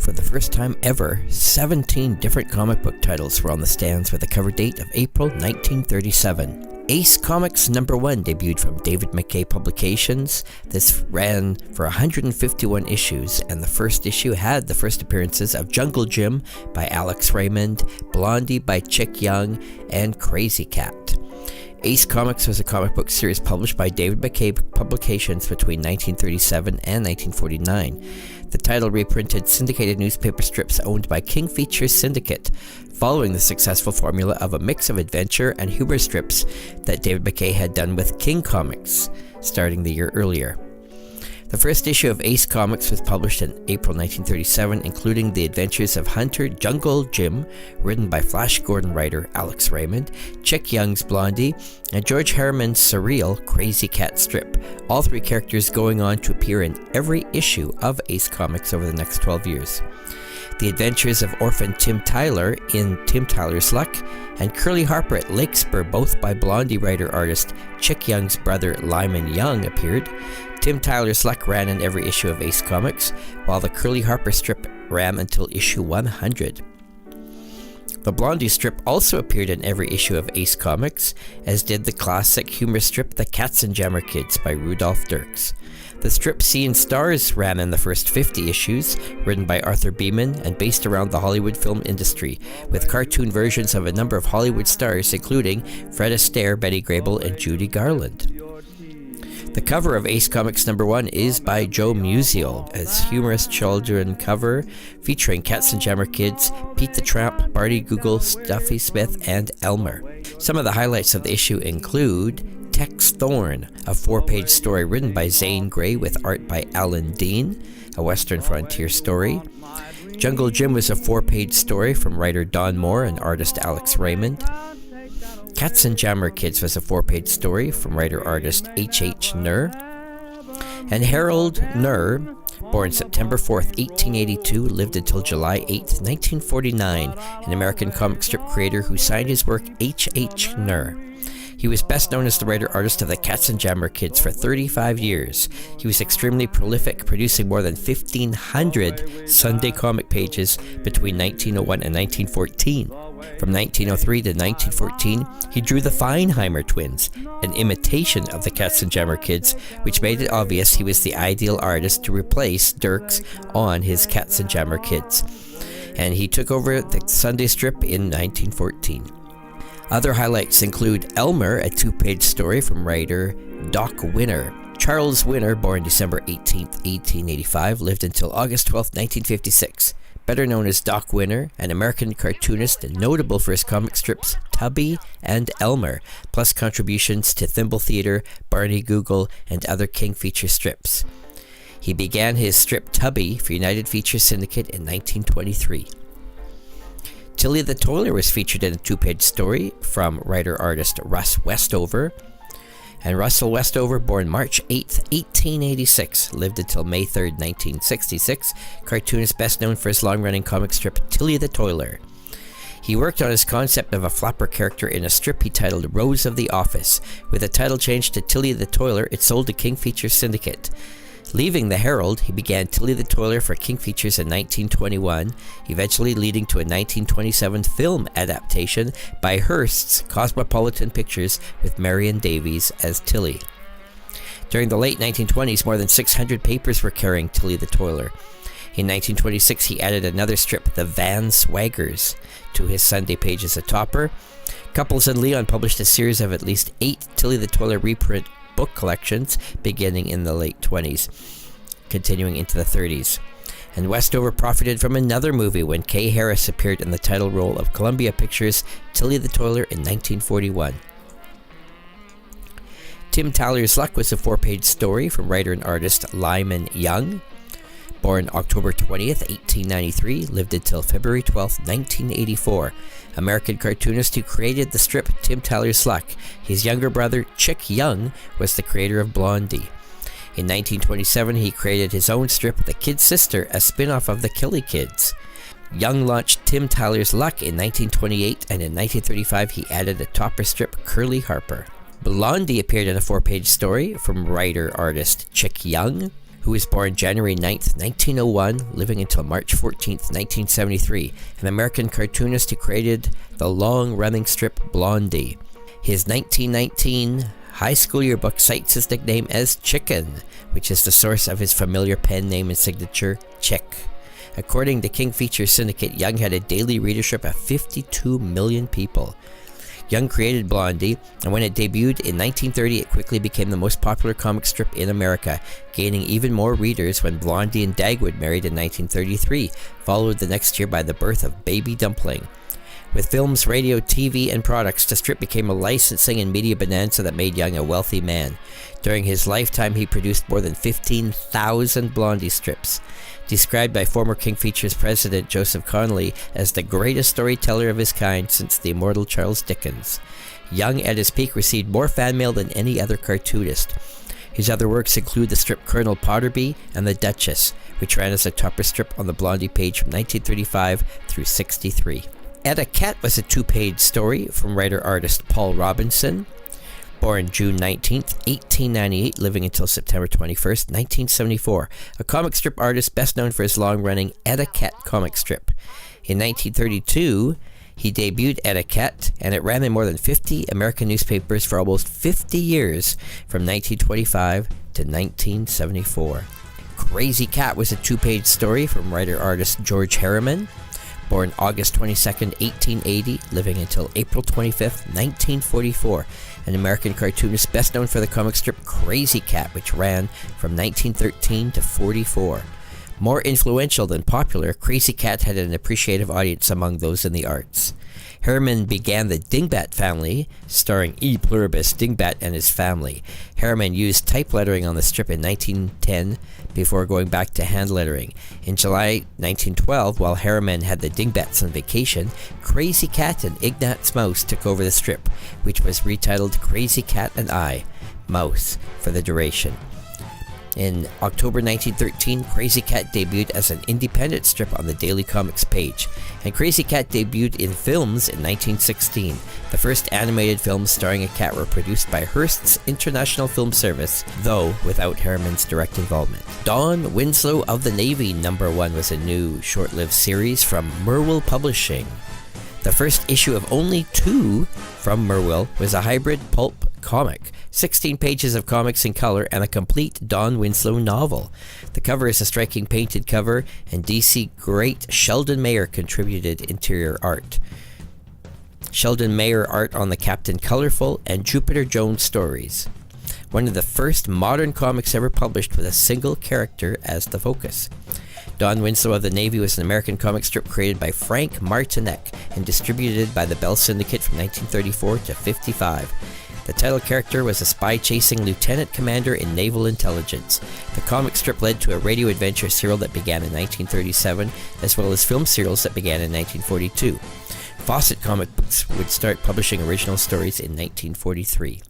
For the first time ever, 17 different comic book titles were on the stands with a cover date of April 1937. Ace Comics #1 debuted from David McKay Publications. This ran for 151 issues, and the first issue had the first appearances of Jungle Jim by Alex Raymond, Blondie by Chick Young, and Crazy Cat. Ace Comics was a comic book series published by David McKay Publications between 1937 and 1949. The title reprinted syndicated newspaper strips owned by King Features Syndicate, following the successful formula of a mix of adventure and humor strips that David McKay had done with King Comics, starting the year earlier. The first issue of Ace Comics was published in April 1937, including the adventures of Hunter Jungle Jim, written by Flash Gordon writer Alex Raymond, Chick Young's Blondie, and George Herriman's surreal Crazy Cat strip, all three characters going on to appear in every issue of Ace Comics over the next 12 years. The Adventures of Orphan Tim Tyler in Tim Tyler's Luck, and Curly Harper at Lakespur, both by Blondie writer-artist Chick Young's brother Lyman Young, appeared. Tim Tyler's Luck ran in every issue of Ace Comics, while the Curly Harper strip ran until issue 100. The Blondie strip also appeared in every issue of Ace Comics, as did the classic humor strip The Katzenjammer Kids by Rudolph Dirks. The strip Seeing Stars ran in the first 50 issues, written by Arthur Beeman and based around the Hollywood film industry, with cartoon versions of a number of Hollywood stars including Fred Astaire, Betty Grable, and Judy Garland. The cover of Ace Comics #1 is by Joe Musial, as humorous children cover featuring Katzenjammer Kids, Pete the Tramp, Barney Google, Stuffy Smith, and Elmer. Some of the highlights of the issue include Tex Thorne, a 4-page story written by Zane Grey with art by Alan Dean, a Western frontier story. Jungle Jim was a 4-page story from writer Don Moore and artist Alex Raymond. Katzenjammer Kids was a 4-page story from writer-artist H.H. Nur. And Harold Nur, born September 4th, 1882, lived until July 8th, 1949, an American comic strip creator who signed his work H.H. Nur. He was best known as the writer-artist of the Katzenjammer Kids for 35 years. He was extremely prolific, producing more than 1,500 Sunday comic pages between 1901 and 1914. From 1903 to 1914, he drew the Feinheimer twins, an imitation of the Katzenjammer Kids, which made it obvious he was the ideal artist to replace Dirks on his Katzenjammer Kids. And he took over the Sunday strip in 1914. Other highlights include Elmer, a 2-page story from writer Doc Winner. Charles Winner, born December 18, 1885, lived until August 12, 1956. Better known as Doc Winner, an American cartoonist and notable for his comic strips Tubby and Elmer, plus contributions to Thimble Theater, Barney Google, and other King Feature strips. He began his strip Tubby for United Feature Syndicate in 1923. Tilly the Toiler was featured in a 2-page story from writer-artist Russ Westover. And Russell Westover, born March 8, 1886, lived until May 3, 1966, cartoonist best known for his long-running comic strip Tilly the Toiler. He worked on his concept of a flapper character in a strip he titled Rose of the Office. With the title changed to Tilly the Toiler, it sold to King Features Syndicate. Leaving the Herald, he began Tilly the Toiler for King Features in 1921, eventually leading to a 1927 film adaptation by Hearst's Cosmopolitan Pictures with Marion Davies as Tilly. During the late 1920s, more than 600 papers were carrying Tilly the Toiler. In 1926, he added another strip, The Van Swaggers, to his Sunday pages at Topper. Couples and Leon published a series of at least 8 Tilly the Toiler reprint book collections beginning in the late 20s, continuing into the 30s. And Westover profited from another movie when Kay Harris appeared in the title role of Columbia Pictures' Tilly the Toiler in 1941. Tim Tyler's Luck was a 4-page story from writer and artist Lyman Young. Born October 20th, 1893, lived until February 12th, 1984. American cartoonist who created the strip Tim Tyler's Luck. His younger brother, Chick Young, was the creator of Blondie. In 1927, he created his own strip, The Kid Sister, a spin-off of the Killy Kids. Young launched Tim Tyler's Luck in 1928, and in 1935 he added a topper strip, Curly Harper. Blondie appeared in a 4-page story from writer-artist Chick Young. who was born January 9th, 1901, living until March 14th, 1973, an American cartoonist who created the long-running strip Blondie. His 1919 high school yearbook cites his nickname as Chicken, which is the source of his familiar pen name and signature, Chick. According to King Feature Syndicate, Young had a daily readership of 52 million people. Young created Blondie, and when it debuted in 1930, it quickly became the most popular comic strip in America, gaining even more readers when Blondie and Dagwood married in 1933, followed the next year by the birth of Baby Dumpling. With films, radio, TV, and products, the strip became a licensing and media bonanza that made Young a wealthy man. During his lifetime, he produced more than 15,000 Blondie strips. Described by former King Features president Joseph Connolly as the greatest storyteller of his kind since the immortal Charles Dickens. Young, at his peak, received more fan mail than any other cartoonist. His other works include the strip Colonel Potterby and The Duchess, which ran as a topper strip on the Blondie page from 1935 through 63. Etta Cat was a two-page story from writer-artist Paul Robinson. Born June 19th, 1898, living until September 21st, 1974. A comic strip artist best known for his long-running Etta Cat comic strip. In 1932, he debuted Etta Cat, and it ran in more than 50 American newspapers for almost 50 years, from 1925 to 1974. Crazy Cat was a two-page story from writer-artist George Harriman. Born August 22nd, 1880, living until April 25th, 1944. An American cartoonist best known for the comic strip Crazy Cat, which ran from 1913 to 44. More influential than popular, Crazy Cat had an appreciative audience among those in the arts. Harriman began the Dingbat family, starring E. Pluribus Dingbat and his family. Harriman used type lettering on the strip in 1910 before going back to hand lettering. In July 1912, while Harriman had the Dingbats on vacation, Crazy Cat and Ignatz Mouse took over the strip, which was retitled Crazy Cat and I, Mouse, for the duration. In October 1913, Crazy Cat debuted as an independent strip on the Daily Comics page, and Crazy Cat debuted in films in 1916. The first animated films starring a cat were produced by Hearst's International Film Service, though without Harriman's direct involvement. Don Winslow of the Navy #1 was a new short-lived series from Merwell Publishing. The first issue of only 2 from Merwell was a hybrid pulp comic, 16 pages of comics in color, and a complete Don Winslow novel. The cover is a striking painted cover, and DC great Sheldon Mayer contributed interior art. Sheldon Mayer art on the Captain Colorful and Jupiter Jones stories. One of the first modern comics ever published with a single character as the focus. Don Winslow of the Navy was an American comic strip created by Frank Martinek and distributed by the Bell Syndicate from 1934 to 55. The title character was a spy-chasing lieutenant commander in naval intelligence. The comic strip led to a radio adventure serial that began in 1937, as well as film serials that began in 1942. Fawcett Comic Books would start publishing original stories in 1943.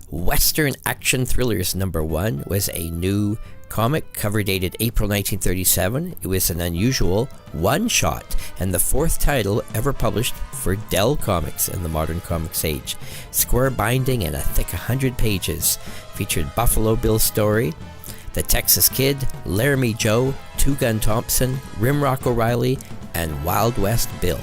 Western Action Thrillers #1 was a new comic, cover dated April 1937. It was an unusual one-shot and the 4th title ever published for Dell Comics in the modern comics age. Square binding and a thick 100 pages. Featured Buffalo Bill Story, The Texas Kid, Laramie Joe, Two Gun Thompson, Rimrock O'Reilly, and Wild West Bill.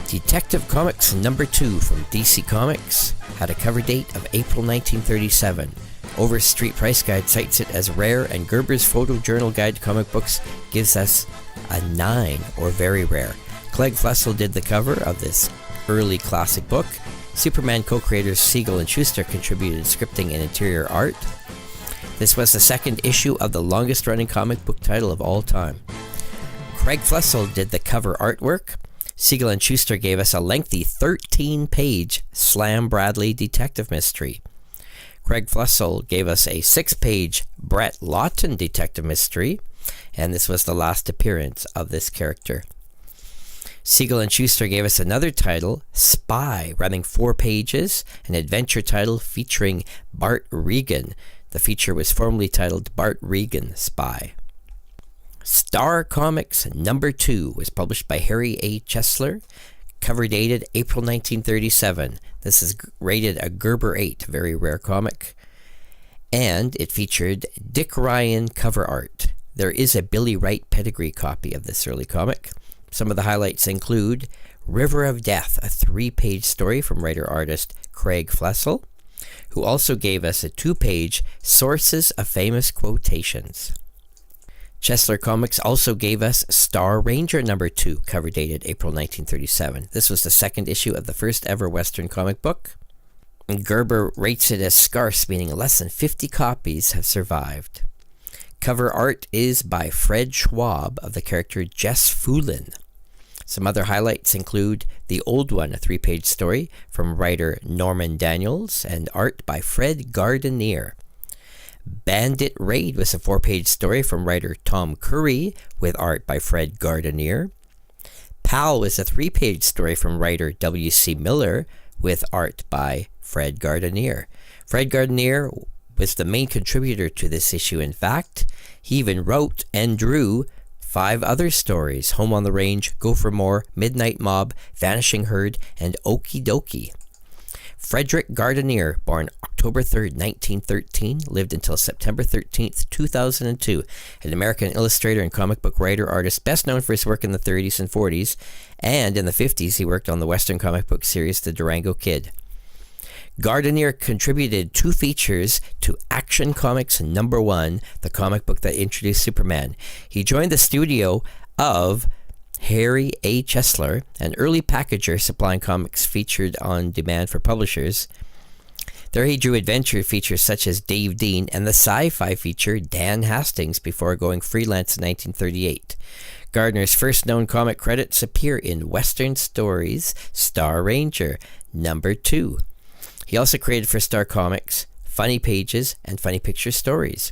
Detective Comics #2 from DC Comics had a cover date of April 1937. Overstreet Price Guide cites it as rare, and Gerber's Photojournal Guide to Comic Books gives us a 9, or very rare. Clegg Flessel did the cover of this early classic book. Superman co-creators Siegel and Schuster contributed scripting and interior art. This was the 2nd issue of the longest-running comic book title of all time. Craig Flessel did the cover artwork. Siegel and Schuster gave us a lengthy 13-page Slam Bradley detective mystery. Craig Flessel gave us a 6-page Brett Lawton detective mystery, and this was the last appearance of this character. Siegel and Schuster gave us another title, Spy, running 4 pages, an adventure title featuring Bart Regan. The feature was formerly titled Bart Regan Spy. Star Comics #2 was published by Harry A. Chesler. Cover dated April 1937. This is rated a Gerber 8, very rare comic. and it featured Dick Ryan cover art. There is a Billy Wright pedigree copy of this early comic. Some of the highlights include River of Death, a 3-page story from writer-artist Craig Flessel, who also gave us a 2-page Sources of Famous Quotations. Chesler Comics also gave us Star Ranger number 2, cover dated April 1937. This was the second issue of the first ever Western comic book. Gerber rates it as scarce, meaning less than 50 copies have survived. Cover art is by Fred Schwab of the character Jess Foulin. Some other highlights include The Old One, a 3-page story from writer Norman Daniels, and art by Fred Gardenier. Bandit Raid was a 4-page story from writer Tom Curry, with art by Fred Gardenier. Pal was a 3-page story from writer W.C. Miller, with art by Fred Gardenier. Fred Gardenier was the main contributor to this issue. In fact, he even wrote and drew 5 other stories: Home on the Range, Go for More, Midnight Mob, Vanishing Herd, and Okie Dokie. Frederick Gardenier, born October 3rd, 1913, lived until September 13th, 2002, an American illustrator and comic book writer-artist best known for his work in the 30s and 40s, and in the 50s he worked on the Western comic book series The Durango Kid. Gardenier contributed 2 features to Action Comics number 1, the comic book that introduced Superman. He joined the studio of Harry A. Chesler, an early packager supplying comics featured on demand for publishers. There he drew adventure features such as Dave Dean and the sci-fi feature Dan Hastings before going freelance in 1938. Gardner's first known comic credits appear in Western Stories Star Ranger number 2. He also created for Star Comics Funny Pages and Funny Picture Stories.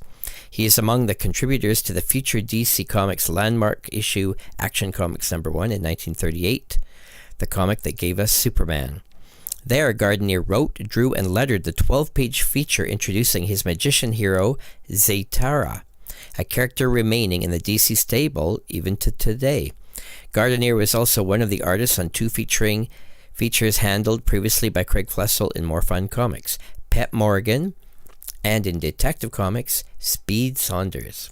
He is among the contributors to the future DC Comics landmark issue Action Comics number 1 in 1938, the comic that gave us Superman. There, Gardenier wrote, drew, and lettered the 12-page feature introducing his magician hero, Zaytara, a character remaining in the DC stable even to today. Gardenier was also one of the artists on 2 features handled previously by Craig Flessel in More Fun Comics, Pep Morgan, and in Detective Comics, Speed Saunders.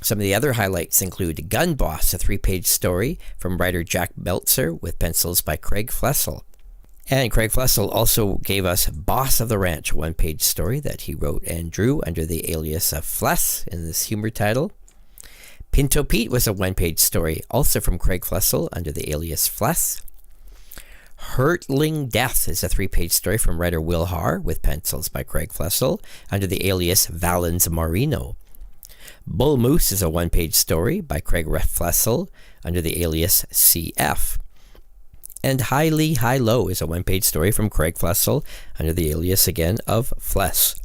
Some of the other highlights include Gun Boss, a 3-page story from writer Jack Meltzer with pencils by Craig Flessel. And Craig Flessel also gave us Boss of the Ranch, a 1-page story that he wrote and drew under the alias of Fless in this humor title. Pinto Pete was a 1-page story, also from Craig Flessel under the alias Fless. Hurtling Death is a 3-page story from writer Will Harr with pencils by Craig Flessel under the alias Valens Marino. Bull Moose is a 1-page story by Craig Flessel under the alias CF. And High Lee, High Low is a 1-page story from Craig Flessel under the alias again of Fless.